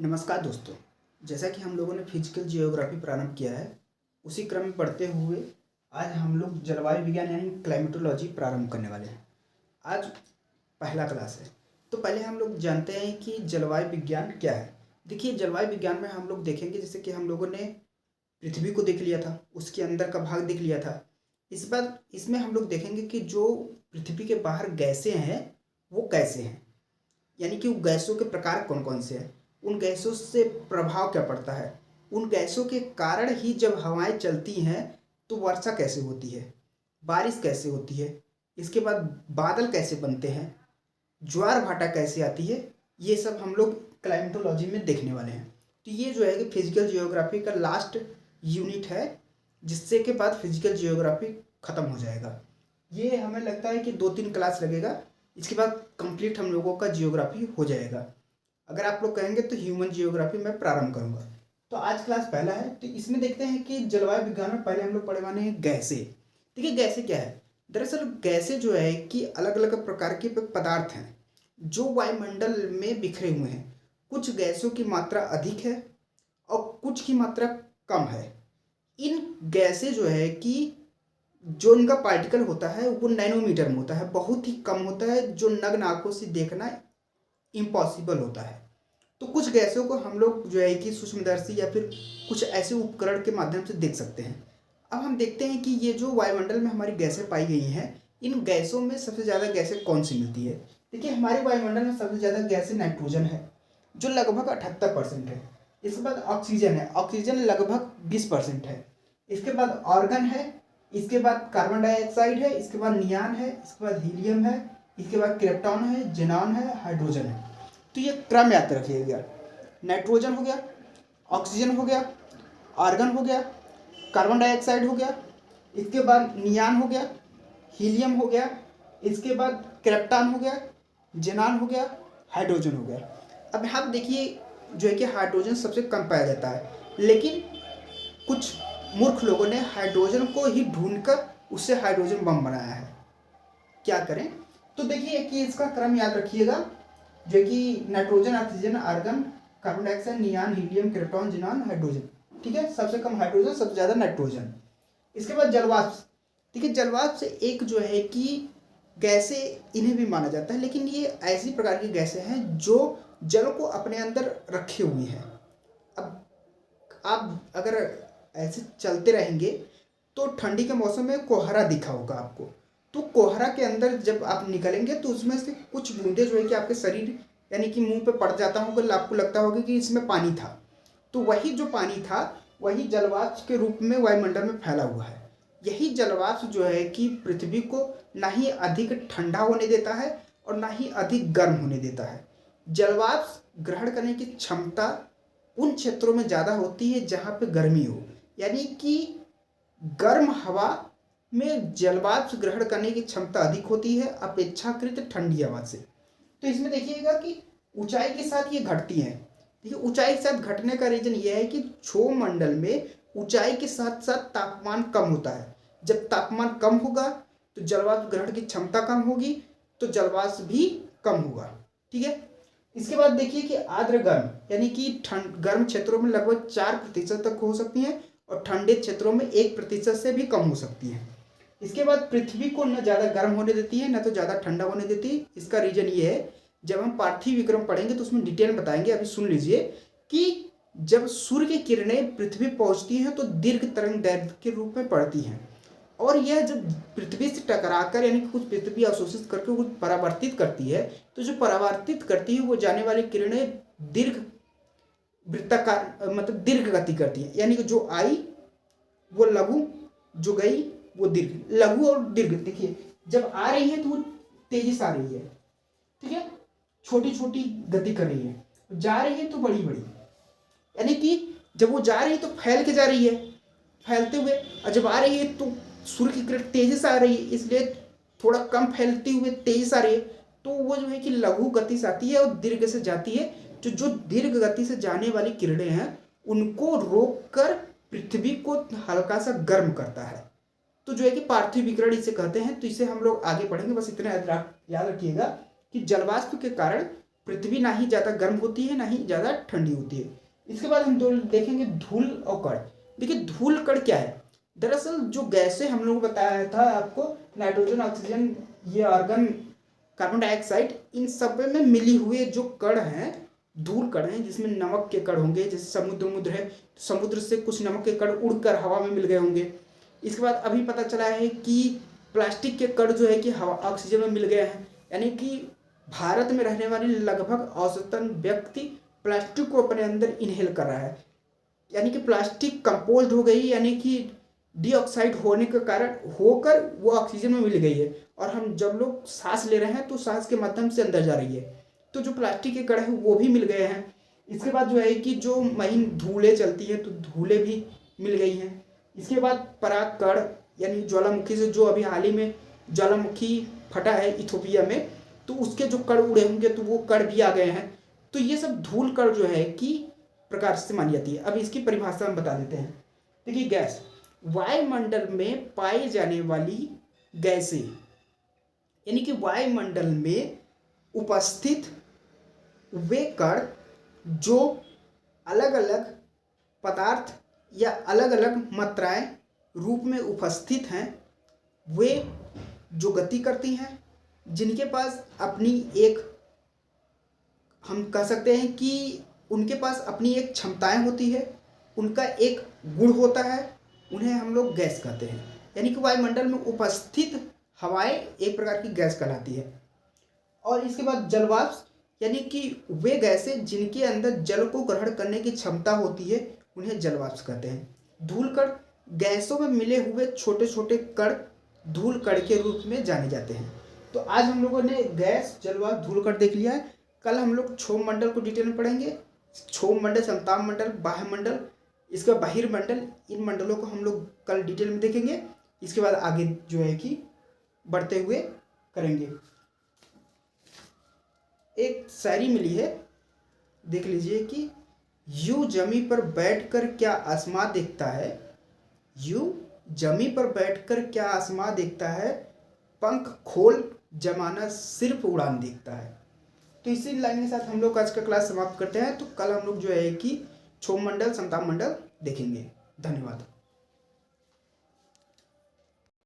नमस्कार दोस्तों। जैसा कि हम लोगों ने फिजिकल जियोग्राफी प्रारंभ किया है, उसी क्रम में पढ़ते हुए आज हम लोग जलवायु विज्ञान यानी क्लाइमेटोलॉजी प्रारंभ करने वाले हैं। आज पहला क्लास है, तो पहले हम लोग जानते हैं कि जलवायु विज्ञान क्या है। देखिए, जलवायु विज्ञान में हम लोग देखेंगे जैसे कि हम लोगों ने पृथ्वी को देख लिया था, उसके अंदर का भाग देख लिया था। इस बार इसमें हम लोग देखेंगे कि जो पृथ्वी के बाहर गैसें हैं वो कैसे हैं, यानी कि उन गैसों के प्रकार कौन कौन से हैं, उन गैसों से प्रभाव क्या पड़ता है, उन गैसों के कारण ही जब हवाएं चलती हैं तो वर्षा कैसे होती है, बारिश कैसे होती है, इसके बाद बादल कैसे बनते हैं, ज्वार भाटा कैसे आती है, ये सब हम लोग क्लाइमेटोलॉजी में देखने वाले हैं। तो ये जो है कि फिजिकल जियोग्राफी का लास्ट यूनिट है, जिससे के बाद फिजिकल जियोग्राफी ख़त्म हो जाएगा। ये हमें लगता है कि 2-3 क्लास लगेगा, इसके बाद कंप्लीट हम लोगों का जियोग्राफी हो जाएगा। अगर आप लोग कहेंगे तो ह्यूमन जियोग्राफी मैं प्रारंभ करूंगा। तो आज क्लास पहला है, तो इसमें देखते हैं कि जलवायु विज्ञान में पहले हम लोग पढ़े वाले हैं गैसें। देखिए, गैसें क्या है। दरअसल गैसें जो है कि अलग अलग प्रकार के पदार्थ हैं जो वायुमंडल में बिखरे हुए हैं। कुछ गैसों की मात्रा अधिक है और कुछ की मात्रा कम है। इन गैसें जो है कि जो इनका पार्टिकल होता है वो नैनोमीटर में होता है, बहुत ही कम होता है, जो नग्न आंखों से देखना इम्पॉसिबल होता है। तो कुछ गैसों को हम लोग जो है कि सूक्ष्मदर्शी या फिर कुछ ऐसे उपकरण के माध्यम से देख सकते हैं। अब हम देखते हैं कि ये जो वायुमंडल में हमारी गैसें पाई गई हैं, इन गैसों में सबसे ज़्यादा गैसें कौन सी मिलती है। देखिए, हमारे वायुमंडल में सबसे ज़्यादा गैसें नाइट्रोजन है जो लगभग 78% है। इसके बाद ऑक्सीजन है, ऑक्सीजन लगभग 20% है। इसके बाद ऑर्गन है, इसके बाद कार्बन डाइऑक्साइड है, इसके बाद नियान है, इसके बाद हीलियम है, इसके बाद क्रिप्टॉन है, जेनॉन है, हाइड्रोजन है। तो ये क्रम याद रखिएगा। नाइट्रोजन हो गया, ऑक्सीजन हो गया, आर्गन हो गया, कार्बन डाइऑक्साइड हो गया, इसके बाद नियान हो गया, हीलियम हो गया, इसके बाद क्रिप्टॉन हो गया, जेनॉन हो गया, हाइड्रोजन हो गया। अब आप देखिए जो है कि हाइड्रोजन सबसे कम पाया जाता है, लेकिन कुछ मूर्ख लोगों ने हाइड्रोजन को ही ढूंढकर उससे हाइड्रोजन बम बनाया है। क्या करें। तो देखिए कि इसका क्रम याद रखिएगा, जो कि nitrogen, oxygen, argon, carbon dioxide, neon, helium, krypton, xenon, hydrogen. ठीक है, सबसे कम हाइड्रोजन, सबसे ज़्यादा नाइट्रोजन। इसके बाद जलवाष्प। देखिए, जलवाष्प से एक जो है कि गैसें, इन्हें भी माना जाता है, लेकिन ये ऐसी प्रकार की गैसें हैं जो जल को अपने अंदर रखे हुए हैं। अब आप अगर ऐसे चलते रहेंगे तो ठंडी के मौसम में कोहरा दिखा होगा आपको। तो कोहरा के अंदर जब आप निकलेंगे तो उसमें से कुछ बूंदे जो है कि आपके शरीर यानी कि मुंह पे पड़ जाता होगा, आपको लगता होगा कि इसमें पानी था। तो वही जो पानी था वही जलवाष्प के रूप में वायुमंडल में फैला हुआ है। यही जलवाष्प जो है कि पृथ्वी को ना ही अधिक ठंडा होने देता है और ना ही अधिक गर्म होने देता है। जलवाष्प ग्रहण करने की क्षमता उन क्षेत्रों में ज़्यादा होती है जहाँ पे गर्मी हो, यानी कि गर्म हवा में जलवाष्प ग्रहण करने की क्षमता अधिक होती है अपेक्षाकृत ठंडी हवा से। तो इसमें देखिएगा कि ऊंचाई के साथ ये घटती है। देखिए, ऊंचाई के साथ घटने का रीजन ये है कि क्षोभमंडल में ऊंचाई के साथ साथ तापमान कम होता है। जब तापमान कम होगा तो जलवाष्प ग्रहण की क्षमता कम होगी, तो जलवाष्प भी कम होगा। ठीक है। इसके बाद देखिए कि आर्द्र गर्म, यानी कि गर्म क्षेत्रों में लगभग 4% तक हो सकती हैं और ठंडे क्षेत्रों में 1% से भी कम हो सकती हैं। इसके बाद पृथ्वी को न ज़्यादा गर्म होने देती है, न तो ज़्यादा ठंडा होने देती। इसका रीजन ये है, जब हम पार्थिव विक्रम पढ़ेंगे तो उसमें डिटेल बताएंगे। अभी सुन लीजिए कि जब सूर्य की किरणें पृथ्वी पहुंचती हैं तो दीर्घ तरंग दैर्घ्य के रूप में पड़ती हैं, और यह जब पृथ्वी से टकराकर यानी कि कुछ पृथ्वी अवशोषित करके कुछ परावर्तित करती है, तो जो परावर्तित करती है वो जाने वाली किरणें दीर्घ वृत्ताकार मतलब दीर्घ गति करती है। यानी कि जो आई वो लघु, जो गई वो दीर्घ। लघु और दीर्घ देखिए, जब आ रही है तो वो तेजी से आ रही है, ठीक है, छोटी छोटी गति कर रही है, जा रही है तो बड़ी बड़ी। यानी कि जब वो जा रही है तो फैल के जा रही है, फैलते हुए, और जब आ रही है तो सूर्य की किरण तेजी से आ रही है, इसलिए थोड़ा कम फैलते हुए तेजी से आ रही है, तो वो जो है कि लघु गति से आती है और दीर्घ से जाती है। जो दीर्घ गति से जाने वाली किरणें हैं उनको रोककर पृथ्वी को हल्का सा गर्म करता है, तो जो है कि पार्थिव विकिरण इसे कहते हैं। तो इसे हम लोग आगे पढ़ेंगे, बस इतना याद रखिएगा कि जलवाष्प के कारण पृथ्वी ना ही ज़्यादा गर्म होती है ना ही ज़्यादा ठंडी होती है। इसके बाद हम देखेंगे धूल और कण। देखिए धूल कण क्या है, दरअसल जो गैसें हम लोग बताया था आपको, नाइट्रोजन, ऑक्सीजन, ये आर्गन, कार्बन डाइऑक्साइड, इन सब में मिली हुए जो कण हैं धूल कण हैं, जिसमें नमक के कण होंगे। जैसे समुद्र है, समुद्र से कुछ नमक के कण उड़कर हवा में मिल गए होंगे। इसके बाद अभी पता चला है कि प्लास्टिक के कण जो है कि हवा ऑक्सीजन में मिल गए हैं। यानी कि भारत में रहने वाले लगभग औसतन व्यक्ति प्लास्टिक को अपने अंदर इनहेल कर रहा है। यानी कि प्लास्टिक कंपोज्ड हो गई, यानी कि डीऑक्साइड होने के कारण होकर वो ऑक्सीजन में मिल गई है, और हम जब लोग सांस ले रहे हैं तो सांस के माध्यम से अंदर जा रही है। तो जो प्लास्टिक के कण है वो भी मिल गए हैं। इसके बाद जो है कि जो महीन धूलें चलती हैं तो धूलें भी मिल गई हैं। इसके बाद पराग कण, यानी ज्वालामुखी से जो अभी हाल ही में ज्वालामुखी फटा है इथोपिया में, तो उसके जो कण उड़े होंगे तो वो कण भी आ गए हैं। तो ये सब धूल कण जो है कि प्रकार से मानी जाती है। अब इसकी परिभाषा हम बता देते हैं। देखिए गैस, वायुमंडल में पाई जाने वाली गैसें, यानी कि वायुमंडल में उपस्थित वे कण जो अलग अलग पदार्थ या अलग अलग मात्राएं रूप में उपस्थित हैं, वे जो गति करती हैं, जिनके पास अपनी एक, हम कह सकते हैं कि उनके पास अपनी एक क्षमताएं होती है, उनका एक गुण होता है, उन्हें हम लोग गैस कहते हैं। यानी कि वायुमंडल में उपस्थित हवाएं एक प्रकार की गैस कहलाती है। और इसके बाद जलवाष्प, यानी कि वे गैसें जिनके अंदर जल को ग्रहण करने की क्षमता होती है, उन्हें जलवाष्प कहते हैं। धूल कण, गैसों में मिले हुए छोटे छोटे कण धूल कण के रूप में जाने जाते हैं। तो आज हम लोगों ने गैस, जलवाष्प, धूल कण देख लिया है। कल हम लोग क्षोभ मंडल को डिटेल में पढ़ेंगे। क्षोभ मंडल, समताप मंडल, बाह्य मंडल, इसका बहिर्मंडल, इन मंडलों को हम लोग कल डिटेल में देखेंगे। इसके बाद आगे जो है कि बढ़ते हुए करेंगे। एक शायरी मिली है, देख लीजिए कि यूं जमी पर बैठकर क्या आसमां देखता है, यूं जमी पर बैठकर क्या आसमां देखता है, पंख खोल जमाना सिर्फ उड़ान देखता है। तो इसी लाइन के साथ हम लोग आज का क्लास समाप्त करते हैं। तो कल हम लोग जो है कि क्षोभ मंडल, समताप मंडल देखेंगे। धन्यवाद।